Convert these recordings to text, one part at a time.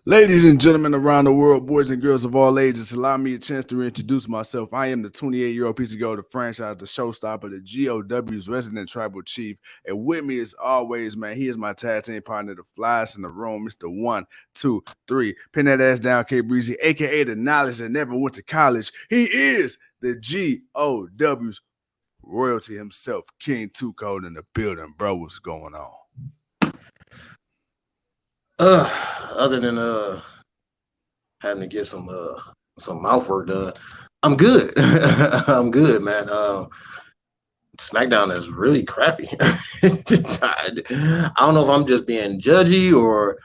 Ladies and gentlemen around the world, boys and girls of all ages, allow me a chance to reintroduce myself. I am the 28-year-old piece of gold, the franchise, the showstopper, the GOW's resident tribal chief. And with me as always, man, he is my tag team partner, the flyest in the room, Mr. 1, 2, 3. Pin that ass down, K Breezy, aka the knowledge that never went to college. He is the GOW's royalty himself, King Two Code in the building. Bro, what's going on? Uh, Other than having to get some mouth work done, I'm good. I'm good, man. SmackDown is really crappy. I don't know if I'm just being judgy or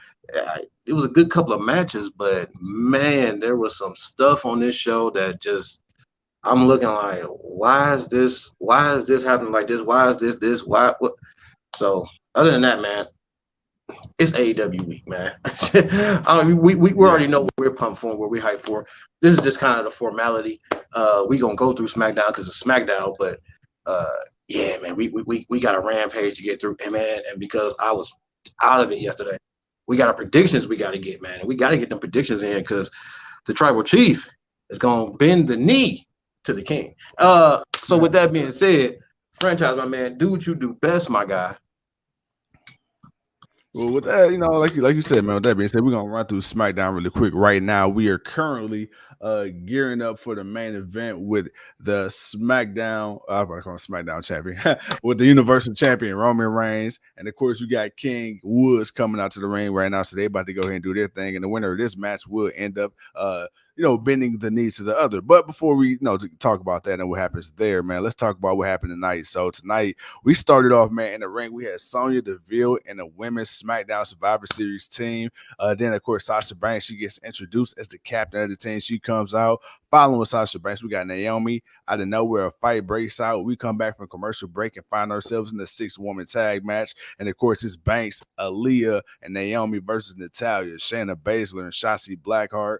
it was a good couple of matches, but man, there was some stuff on this show that just I'm looking like, why is this? Why is this happening like this? Why is this? Why? What? So other than that, man, it's AEW week, man. We Yeah. already know what we're pumped for, what we're hyped for. This is just kind of the formality. We gonna go through SmackDown because it's SmackDown, but uh, yeah, man, we got a rampage to get through, and man, and because I was out of it yesterday, we got our predictions we got to get, man, and we got to get them predictions in because the tribal chief is gonna bend the knee to the king. So with that being said, franchise, my man, do what you do best, my guy. Well, with that, like you said, man. With that being said, we're gonna run through SmackDown really quick right now. We are currently gearing up for the main event with the SmackDown, I'm gonna call him SmackDown champion, with the Universal Champion Roman Reigns, and of course you got King Woods coming out to the ring right now. So they about to go ahead and do their thing, and the winner of this match will end up bending the knees to the other. But before we, to talk about that and what happens there, man, let's talk about what happened tonight. So tonight we started off, man, in the ring. We had Sonya Deville and the women's SmackDown Survivor Series team. Then, of course, Sasha Banks, she gets introduced as the captain of the team. She comes out. Following Sasha Banks, we got Naomi. Out of nowhere, a fight breaks out. We come back from commercial break and find ourselves in the 6-woman tag match. And, of course, it's Banks, Aaliyah, and Naomi versus Natalya, Shayna Baszler, and Shotzi Blackheart.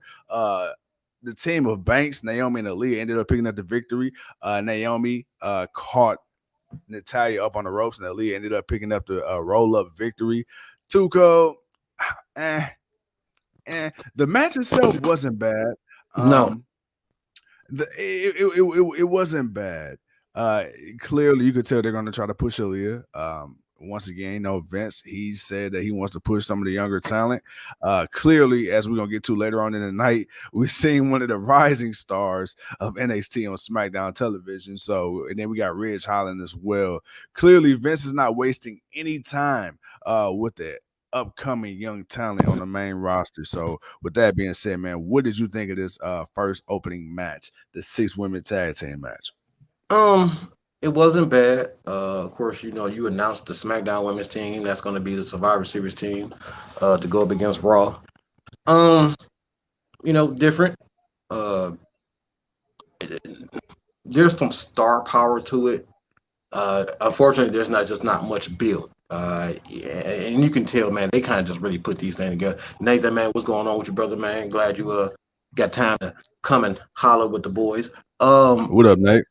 The team of Banks, Naomi, and Aaliyah ended up picking up the victory. Naomi caught Natalya up on the ropes, and Aaliyah ended up picking up the roll-up victory. Tuco, eh. The match itself wasn't bad. No. It wasn't bad. Clearly, you could tell they're going to try to push Aaliyah. Once again, Vince, he said that he wants to push some of the younger talent. Clearly, as we're going to get to later on in the night, we've seen one of the rising stars of NXT on SmackDown television. So, and then we got Ridge Holland as well. Clearly, Vince is not wasting any time with the upcoming young talent on the main roster. So, with that being said, man, what did you think of this first opening match, the 6-women tag team match? Um, it wasn't bad. Of course, you announced the SmackDown Women's team. That's going to be the Survivor Series team, to go up against Raw. Um, different. Uh, there's some star power to it. Unfortunately, there's not much build. Yeah, and you can tell, man, they kind of just really put these things together. Nathan, man, what's going on with your brother, man? Glad you got time to come and holler with the boys. What up, Nate?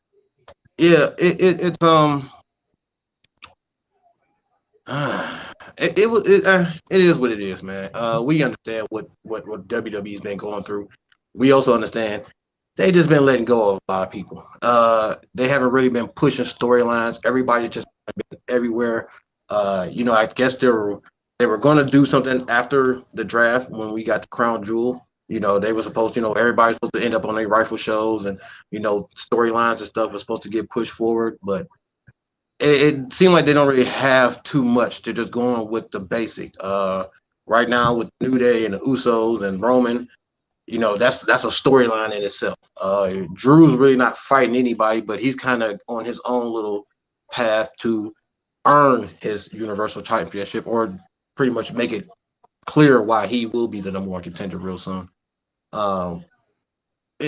Yeah, it's it is what it is, man. We understand what WWE's been going through. We also understand they just been letting go of a lot of people. They haven't really been pushing storylines. Everybody just been everywhere. I guess they were going to do something after the draft when we got the crown jewel. They were supposed, everybody's supposed to end up on their rifle shows and storylines and stuff was supposed to get pushed forward, but it seemed like they don't really have too much. They're just going with the basic. Right now with New Day and the Usos and Roman, that's a storyline in itself. Drew's really not fighting anybody, but he's kind of on his own little path to earn his Universal Championship or pretty much make it clear why he will be the number one contender real soon. Um,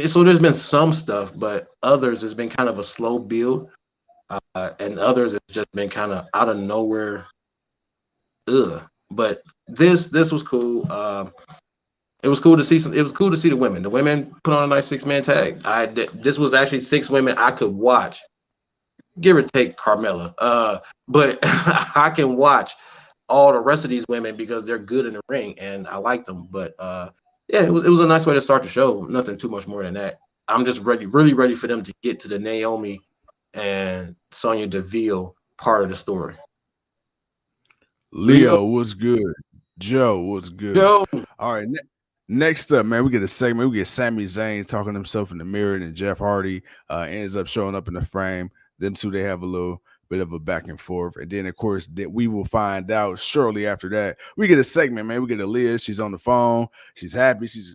so there's been some stuff, but others has been kind of a slow build, and others has just been kind of out of nowhere. Ugh. But this was cool. It was cool to see It was cool to see the women. The women put on a nice 6-man tag. This was actually 6 women I could watch, give or take Carmella. But I can watch all the rest of these women because they're good in the ring and I like them. But yeah, it was a nice way to start the show. Nothing too much more than that. I'm just really ready for them to get to the Naomi and Sonya Deville part of the story. Leo was good. Joe was good. Joe. All right. Next up, man, we get a segment. We get Sami Zayn talking to himself in the mirror, and Jeff Hardy ends up showing up in the frame. Them two, they have a little bit of a back and forth. And then, of course, that we will find out shortly after that. We get a segment, man. We get Aaliyah. She's on the phone. She's happy. She's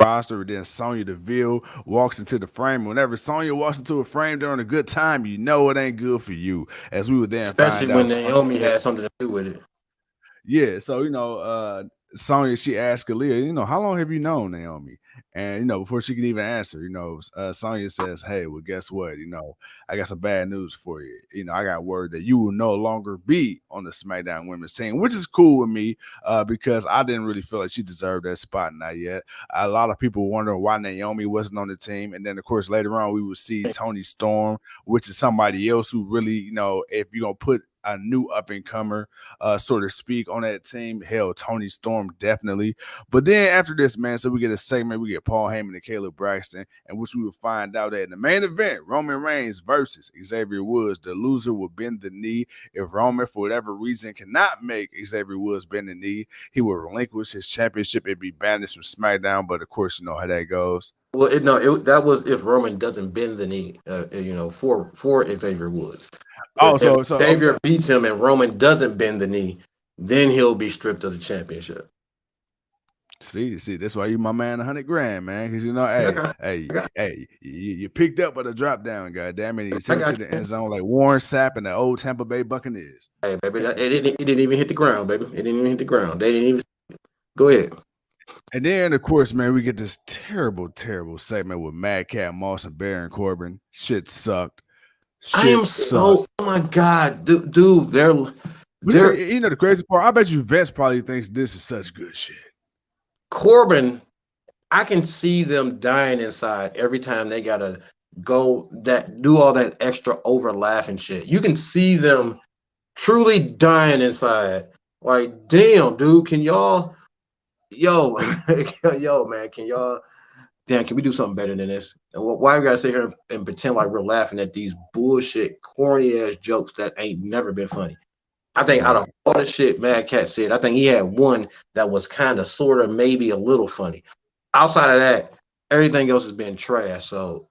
roster. And then Sonya Deville walks into the frame. Whenever Sonya walks into a frame during a good time, you know it ain't good for you. As we would then especially find when out, Naomi had something to do with it. Yeah, so Sonya, she asked Aaliyah, how long have you known Naomi? And before she can even answer, Sonya says, "Hey, well, guess what? I got some bad news for you. I got word that you will no longer be on the SmackDown Women's team," which is cool with me because I didn't really feel like she deserved that spot, not yet. A lot of people wonder why Naomi wasn't on the team, and then of course later on we will see Toni Storm, which is somebody else who really, if you're gonna put a new up-and-comer, so to speak, on that team. Hell, Toni Storm, definitely. But then after this, man, so we get a segment. We get Paul Heyman and Caleb Braxton, in which we will find out that in the main event, Roman Reigns versus Xavier Woods, the loser will bend the knee. If Roman, for whatever reason, cannot make Xavier Woods bend the knee, he will relinquish his championship and be banished from SmackDown. But, of course, you know how that goes. Well, that was if Roman doesn't bend the knee, for Xavier Woods. Oh, if Xavier beats him and Roman doesn't bend the knee, then he'll be stripped of the championship. See, that's why you my man $100,000, man. Because hey, you picked up with a drop down, goddamn it. You took it to the end zone like Warren Sapp and the old Tampa Bay Buccaneers. Hey, baby, it didn't even hit the ground, baby. It didn't even hit the ground. They didn't even. Go ahead. And then, of course, man, we get this terrible, terrible segment with Madcap Moss and Baron Corbin. Shit sucked. Oh my god, dude, they're the crazy part. I bet you Vince probably thinks this is such good shit. Corbin, I can see them dying inside every time they gotta do all that extra over laughing shit. You can see them truly dying inside. Like, damn, dude, can y'all, man, can we do something better than this? And why we gotta sit here and pretend like we're laughing at these bullshit, corny ass jokes that ain't never been funny? I think out of all the shit Mad Cat said, I think he had one that was kind of, sort of, maybe a little funny. Outside of that, everything else has been trash. So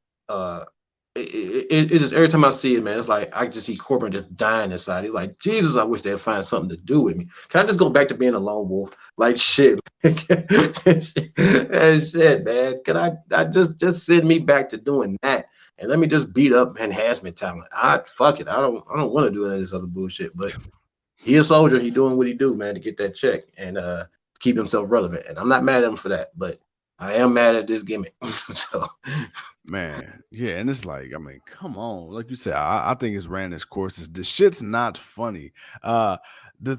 it is, every time I see it, man, it's like I just see Corbin just dying inside. He's like, Jesus, I wish they'd find something to do with me. Can I just go back to being a lone wolf? Like, shit, shit, man. Can I just send me back to doing that and let me just beat up enhancement talent? Fuck it. I don't want to do any of this other bullshit. But he a soldier. He doing what he do, man, to get that check and keep himself relevant. And I'm not mad at him for that, but I am mad at this gimmick. So, man, yeah, and it's like, I mean, come on, like you said, I think it's ran its course. The shit's not funny. The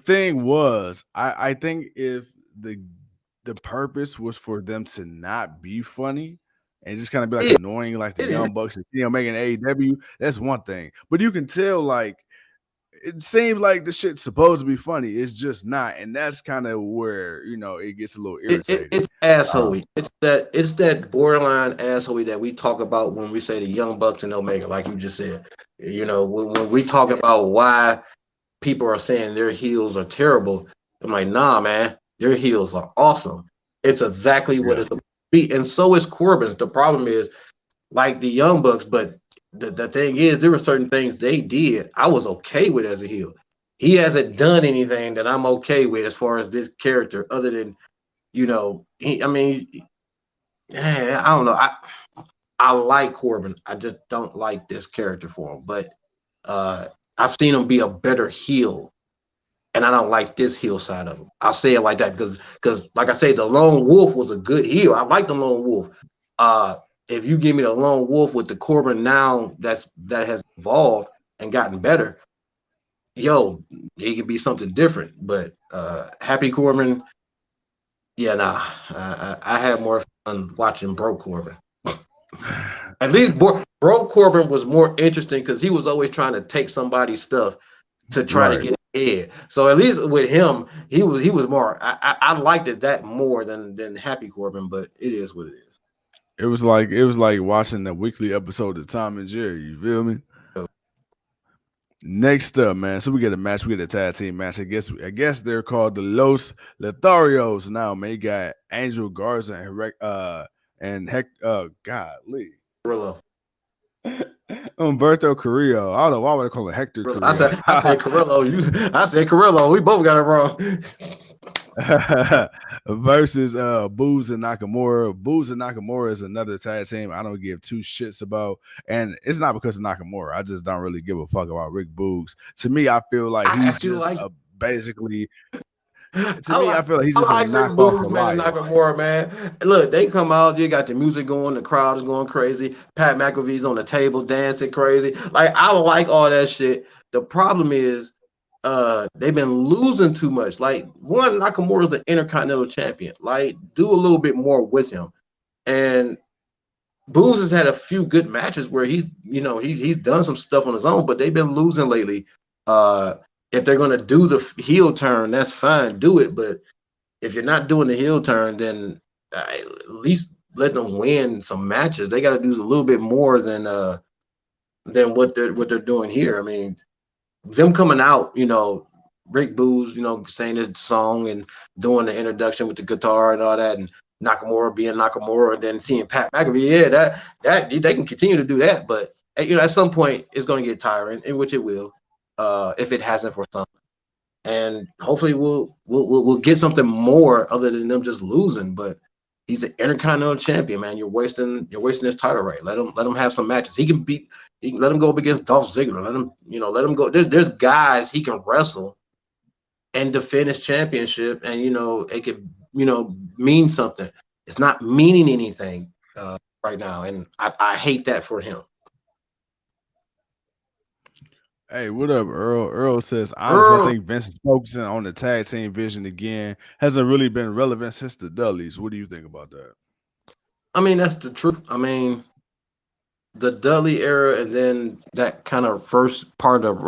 thing was, I think if the purpose was for them to not be funny and just kind of be like annoying, like the Young Bucks, making AEW, that's one thing. But you can tell, like, it seems like the shit's supposed to be funny. It's just not, and that's kind of where it gets a little irritating. It's assholey. It's that borderline assholey that we talk about when we say the Young Bucks and Omega, like you just said. When we talk about why people are saying their heels are terrible, I'm like, nah, man, their heels are awesome. It's exactly what it's supposed to be, and so is Corbin's. The problem is, like the Young Bucks, but the thing is, there were certain things they did I was okay with as a heel. He hasn't done anything that I'm okay with as far as this character, other than, I don't know. I like Corbin. I just don't like this character for him. But I've seen him be a better heel, and I don't like this heel side of him. I'll say it like that because, like I say, the Lone Wolf was a good heel. I like the Lone Wolf. If you give me the Lone Wolf with the Corbin now that has evolved and gotten better, he could be something different. But Happy Corbin, I had more fun watching Broke Corbin. At least Broke Corbin was more interesting because he was always trying to take somebody's stuff to try to Right. get ahead. So at least with him, he was more. I liked it that more than Happy Corbin, but it is what it is. It was like watching the weekly episode of Tom and Jerry. You feel me? So, Next up, man. So we get a match. We get a tag team match. I guess they're called the Los Lotharios now. Man, you got Angel Garza and Heck. Golly. Carrillo. Humberto Carrillo. I don't know why would I call it Hector I Carrillo. said I said Carrillo. I said Carrillo. We both got it wrong. Versus Booz and Nakamura. Booz and Nakamura is another tag team I don't give two shits about. And it's not because of Nakamura. I just don't really give a fuck about Rick Boogs. To me, I feel like I he's actually just like. basically to I me, I like feel like he's I just a like Rick knockoff Boogs, man, and Elias. Nakamura, man. Look, they come out, you got the music going, the crowd is going crazy. Pat McAfee's on the table dancing crazy. Like I like all that shit. The problem is, they've been losing too much. Like one, Nakamura is the Intercontinental Champion. Like do a little bit more with him. And Boogs has had a few good matches where he's done some stuff on his own, but they've been losing lately. Uh, if they're gonna do the heel turn, that's fine, do it. But if you're not doing the heel turn, then at least let them win some matches. They got to do a little bit more than what they're doing here. I mean, them coming out, Rick Boogs, saying his song and doing the introduction with the guitar and all that, and Nakamura being Nakamura, and then seeing Pat McAfee, yeah, that they can continue to do that, but at some point it's going to get tiring, in which it will, if it hasn't for some. And hopefully we'll get something more other than them just losing. But he's an Intercontinental Champion, man. You're wasting his title right. Let him have some matches. He can let him go up against Dolph Ziggler. Let him go. There's guys he can wrestle and defend his championship, and it could mean something. It's not meaning anything right now, and I hate that for him. Hey, what up, Earl? Earl says, honestly, I Earl, think Vince is focusing on the tag team vision again. Hasn't really been relevant since the Dudleys. What do you think about that? I mean that's the truth. I mean the Dudley era, and then that kind of first part of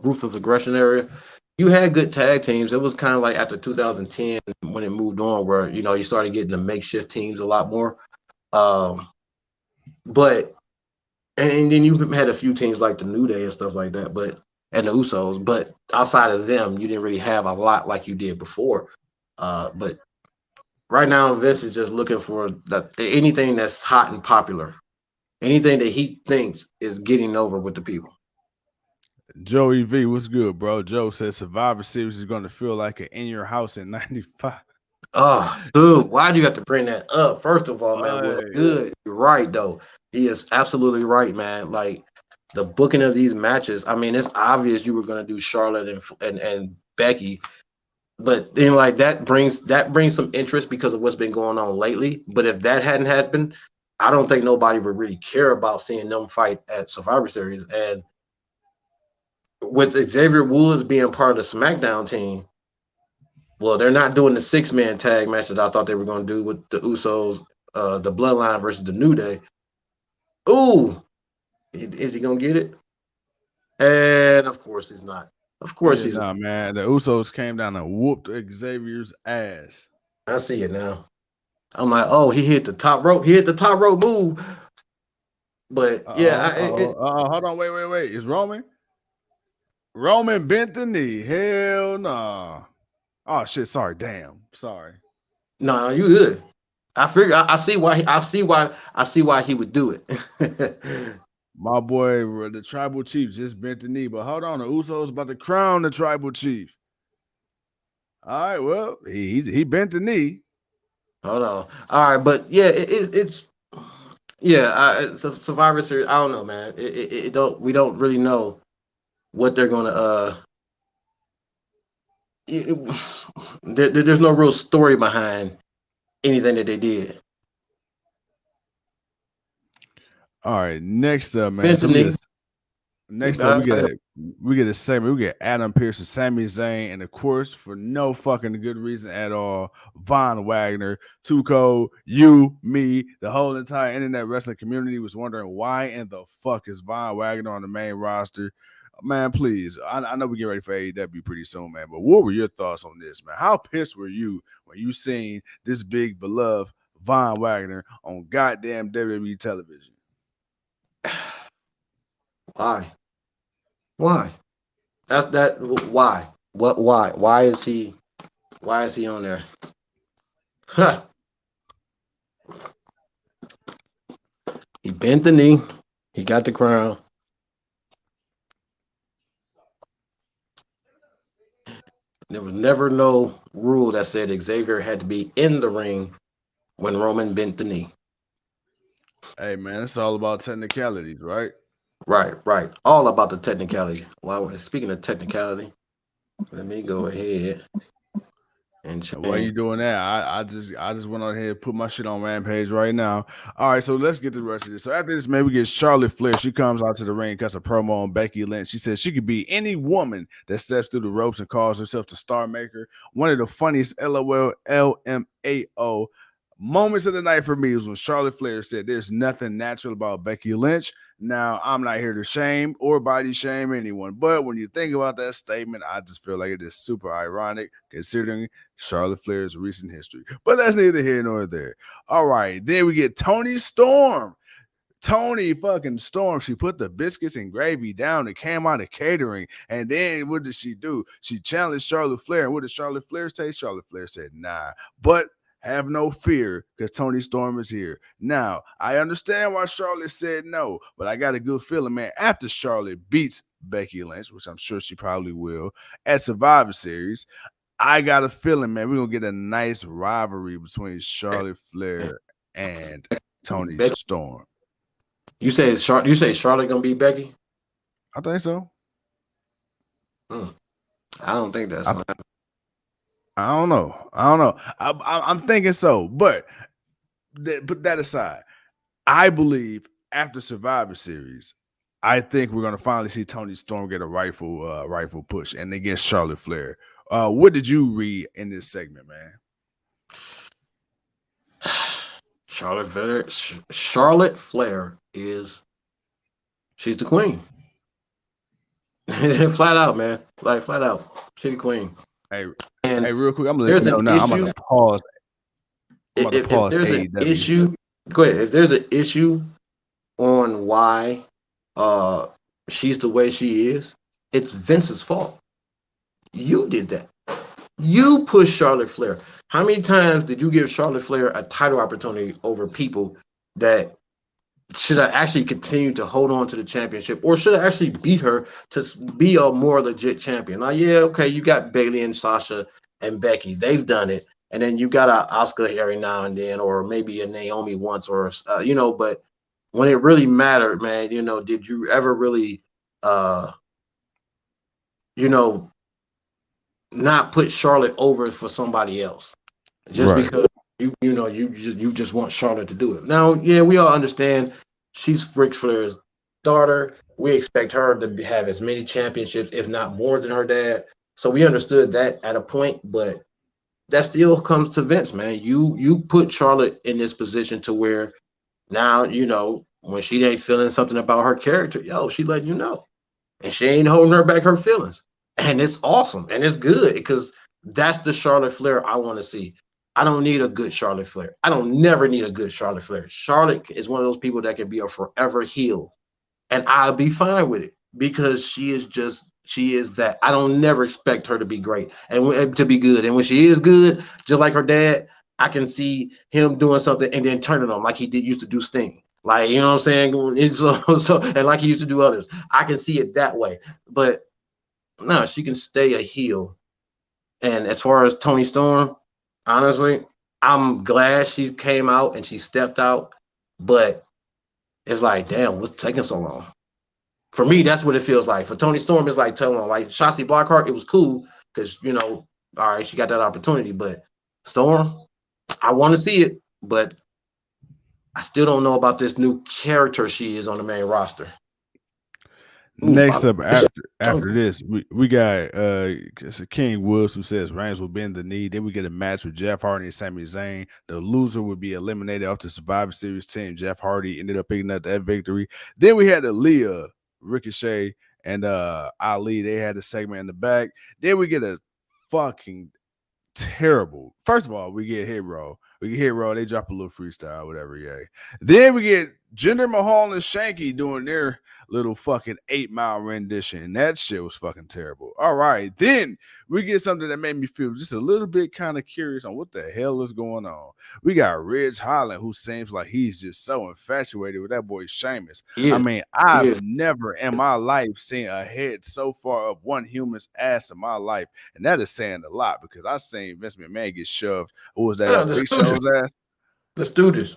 Ruthless Aggression area, you had good tag teams. It was kind of like after 2010 when it moved on, where you started getting the makeshift teams a lot more. Um, but and then you had a few teams like the New Day and stuff like that, and the Usos. But outside of them, you didn't really have a lot like you did before. But right now, Vince is just looking for anything that's hot and popular, anything that he thinks is getting over with the people. Joey V, what's good, bro? Joe says Survivor Series is going to feel like an in your house in '95. Oh, dude, why do you have to bring that up? First of all, man, what's Hey, good? You're right, though. He is absolutely right, man. Like the booking of these matches. I mean, it's obvious you were going to do Charlotte and Becky, but then like that brings some interest because of what's been going on lately. But if that hadn't happened, I don't think nobody would really care about seeing them fight at Survivor Series. And with Xavier Woods being part of the SmackDown team, well, they're not doing the 6-man tag match that I thought they were going to do with the Usos, the Bloodline versus the New Day. Ooh, is he going to get it? And of course he's not. Of course yeah, he's not. nah, man. The Usos came down and whooped Xavier's ass. I see it now. I'm like, oh, he hit the top rope. He hit the top rope move. But yeah, Hold on, wait. Is Roman? Roman bent the knee. Hell nah. Oh shit. Sorry. Damn. Sorry. no, you good. I figure I see why I see why he would do it. My boy, the tribal chief just bent the knee. But hold on, the Usos about to crown the tribal chief. All right. Well, he bent the knee. Hold on. All right, but yeah, it's yeah. It's a Survivor Series. I don't know, man. It don't we don't really know what they're gonna it- there's no real story behind anything that they did. All right. Next up, man. So Anthony, next up we get a segment. We get Adam Pearce and Sami Zayn, and of course, for no fucking good reason at all, Von Wagner, Tuco, you, me, the whole entire internet wrestling community was wondering why in the fuck is Von Wagner on the main roster. Man, please. I know we get ready for AEW pretty soon, man. But what were your thoughts on this, man? How pissed were you when you seen this big beloved Von Wagner on goddamn WWE television? Why? Why? That why? What? Why? Why is he? Why is he on there? Huh. He bent the knee. He got the crown. There was never no rule that said Xavier had to be in the ring when Roman bent the knee. Hey, man, it's all about technicalities, right? Right. All about the technicality. Well, speaking of technicality, let me go ahead and While you change. doing that, I just went on ahead and put my shit on Rampage right now. All right, so let's get the rest of this. So after this, man, we get Charlotte Flair. She comes out to the ring, cuts a promo on Becky Lynch. She says she could be any woman that steps through the ropes and calls herself the Star Maker. One of the funniest LOL LMAO moments of the night for me was when Charlotte Flair said there's nothing natural about Becky Lynch. Now, I'm not here to shame or body shame anyone, but when you think about that statement, I just feel like it is super ironic considering Charlotte Flair's recent history. But that's neither here nor there. All right, then we get Toni Storm. Toni fucking Storm. She put the biscuits and gravy down. It came out of catering. And then what did she do? She challenged Charlotte Flair. And what did Charlotte Flair say? Charlotte Flair said, nah. But have no fear because Toni Storm is here. Now, I understand why Charlotte said no, but I got a good feeling, man, after Charlotte beats Becky Lynch, which I'm sure she probably will, at Survivor Series, I got a feeling, man, we're going to get a nice rivalry between Charlotte Flair and Toni Becky, Storm. you say Charlotte gonna beat Becky? I think so. I don't think that's. I don't know. I'm thinking so, but put that aside. I believe after Survivor Series, I think we're gonna finally see Toni Storm get a rifle push and against Charlotte Flair. What did you read in this segment, man? Charlotte Flair she's the queen. Flat out, man. Like flat out. She's the queen. Hey, and real quick, I'm gonna let you know now. I'm gonna pause. If there's an issue, go ahead. If there's an issue on why she's the way she is, it's Vince's fault. You did that. You pushed Charlotte Flair. How many times did you give Charlotte Flair a title opportunity over people that should have actually continued to hold on to the championship or should have actually beat her to be a more legit champion? Now, yeah, okay, you got Bayley and Sasha and Becky. They've done it. And then you got a Asuka every now and then, or maybe a Naomi once, or, but when it really mattered, man, did you ever really, not put Charlotte over for somebody else just because you just want Charlotte to do it. Now, yeah, we all understand she's Ric Flair's daughter. We expect her to have as many championships, if not more, than her dad. So we understood that at a point, but that still comes to Vince, man. You put Charlotte in this position to where now, when she ain't feeling something about her character, she letting you know. And she ain't holding her back her feelings. And it's awesome. And it's good because that's the Charlotte Flair I want to see. I don't need a good Charlotte Flair. I don't never need a good Charlotte Flair. Charlotte is one of those people that can be a forever heel. And I'll be fine with it because she is that. I don't never expect her to be great and to be good. And when she is good, just like her dad, I can see him doing something and then turning on like he used to do Sting. Like, you know what I'm saying? And like he used to do others. I can see it that way. But no, she can stay a heel. And as far as Toni Storm, honestly, I'm glad she came out and she stepped out. But it's like, damn, what's taking so long? For me, that's what it feels like. For Toni Storm, it's like telling like Shotzi Blackheart, it was cool because, all right, she got that opportunity. But Storm, I want to see it, but I still don't know about this new character she is on the main roster. Next up, after this, we got King Woods who says Reigns will bend the knee. Then we get a match with Jeff Hardy and Sami Zayn. The loser would be eliminated off the Survivor Series team. Jeff Hardy ended up picking up that victory. Then we had Aaliyah, Ricochet, and Ali. They had a segment in the back. Then we get a fucking terrible. First of all, we get Hit Row. They drop a little freestyle, whatever, yeah. Then we get Jinder Mahal and Shanky doing their little fucking 8 Mile rendition. And that shit was fucking terrible. All right. Then we get something that made me feel just a little bit kind of curious on what the hell is going on. We got Ridge Holland, who seems like he's just so infatuated with that boy Sheamus. I mean, I've never in my life seen a head so far up one human's ass in my life. And that is saying a lot because I've seen Vince McMahon get shoved. What was that? Big Show's ass? The Stooges.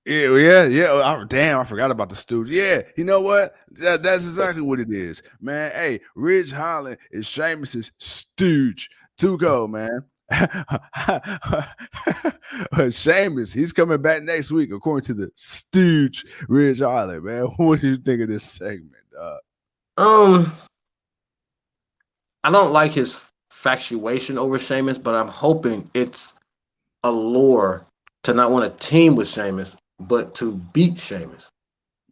Yeah. Oh, damn, I forgot about the Stooges. Yeah, you know what? That's exactly what it is, man. Hey, Ridge Holland is Sheamus's stooge. Too cold, man. Sheamus, he's coming back next week, according to the stooge Ridge Holland, man. What do you think of this segment? I don't like his factuation over Sheamus, but I'm hoping it's a lure to not want to team with Sheamus, but to beat Sheamus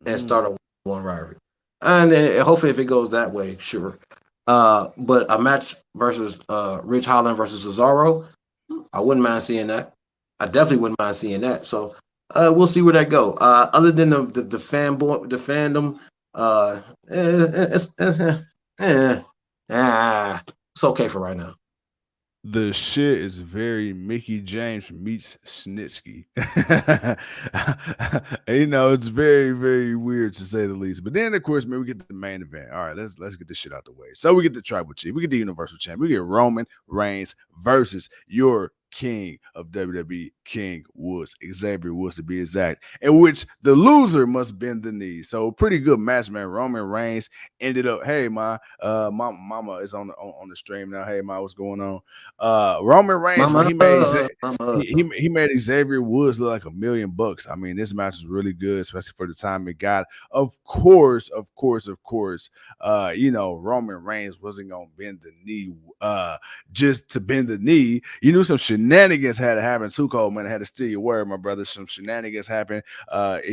and start a one rivalry. And then hopefully if it goes that way, sure. But a match versus Ridge Holland versus Cesaro, I wouldn't mind seeing that. I definitely wouldn't mind seeing that. So we'll see where that go. Other than the fandom, it's okay for right now. The shit is very Mickey James meets Snitsky. You know, it's very, very weird to say the least. But then, of course, man, we get the main event. All right, let's get this shit out the way. So we get the Tribal Chief, we get the Universal Champ, we get Roman Reigns versus your king of WWE, King Woods, Xavier Woods to be exact, in which the loser must bend the knee. So pretty good match, man. Roman Reigns ended up, hey, my mama is on the stream now. Hey, ma, what's going on? Roman Reigns, when he made Xavier Woods look like $1 million. I mean, this match was really good, especially for the time it got. Of course, you know, Roman Reigns wasn't gonna bend the knee just to bend the knee. You knew some shenanigans had to happen too, Coleman. I had to steal your word, my brother. Some shenanigans happened.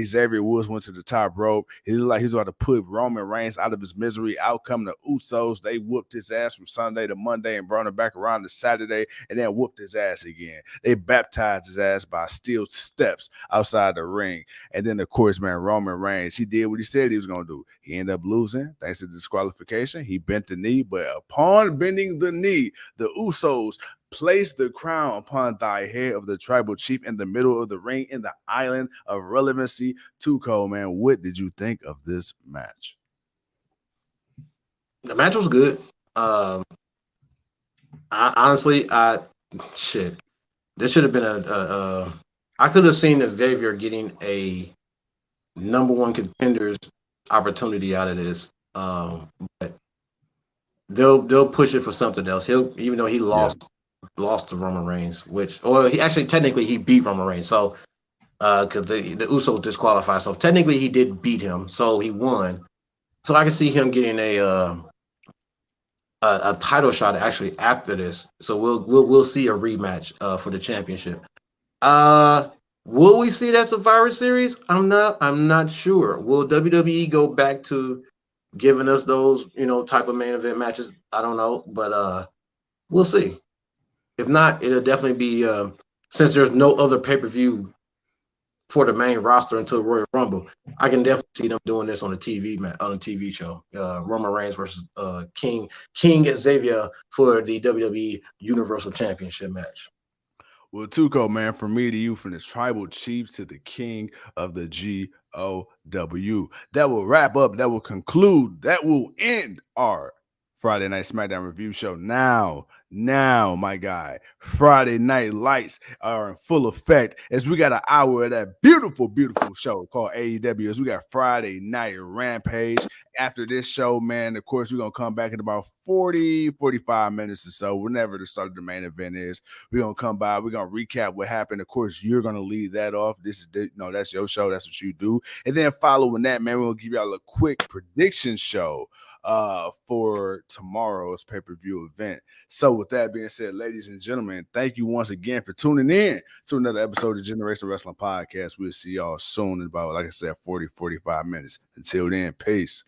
Xavier Woods went to the top rope. He looked like he was about to put Roman Reigns out of his misery. Out come the Usos. They whooped his ass from Sunday to Monday and brought him back around to Saturday and then whooped his ass again. They baptized his ass by steel steps outside the ring. And then, of course, man, Roman Reigns, he did what he said he was going to do. He ended up losing thanks to disqualification. He bent the knee, but upon bending the knee, the Usos placed the crown upon thy head of the Tribal Chief in the middle of the ring in the island of relevancy. Tuco, man, what did you think of this match? The match was good. Honestly, this should have been I could have seen Xavier getting a number one contenders opportunity out of this. But they'll push it for something else. Even though he lost to Roman Reigns, he actually technically he beat Roman Reigns. So because the Usos disqualified, so technically he did beat him, so he won. So I can see him getting a title shot actually after this. So we'll see a rematch for the championship. Will we see that Survivor Series? I'm not sure. Will WWE go back to giving us those, type of main event matches? I don't know, but we'll see. If not, it'll definitely be since there's no other pay-per-view for the main roster until Royal Rumble. I can definitely see them doing this on a TV show. Roman Reigns versus King Xavier for the WWE Universal Championship match. Well, Tuco, man, from me to you, from the Tribal Chief to the King of the GOW. That will wrap up. That will conclude. That will end our Friday Night SmackDown review show. Now, my guy, Friday Night Lights are in full effect as we got an hour of that beautiful, beautiful show called AEW. As we got Friday Night Rampage. After this show, man, of course, we're going to come back in about 45 minutes or so, whenever the start of the main event is. We're going to come by. We're going to recap what happened. Of course, you're going to lead that off. That's your show. That's what you do. And then following that, man, we're going to give y'all a quick prediction show for tomorrow's pay-per-view event. So with that being said, ladies and gentlemen, thank you once again for tuning in to another episode of Generational Wrestling Podcast. We'll see y'all soon in about, like I said, 45 minutes. Until then, peace.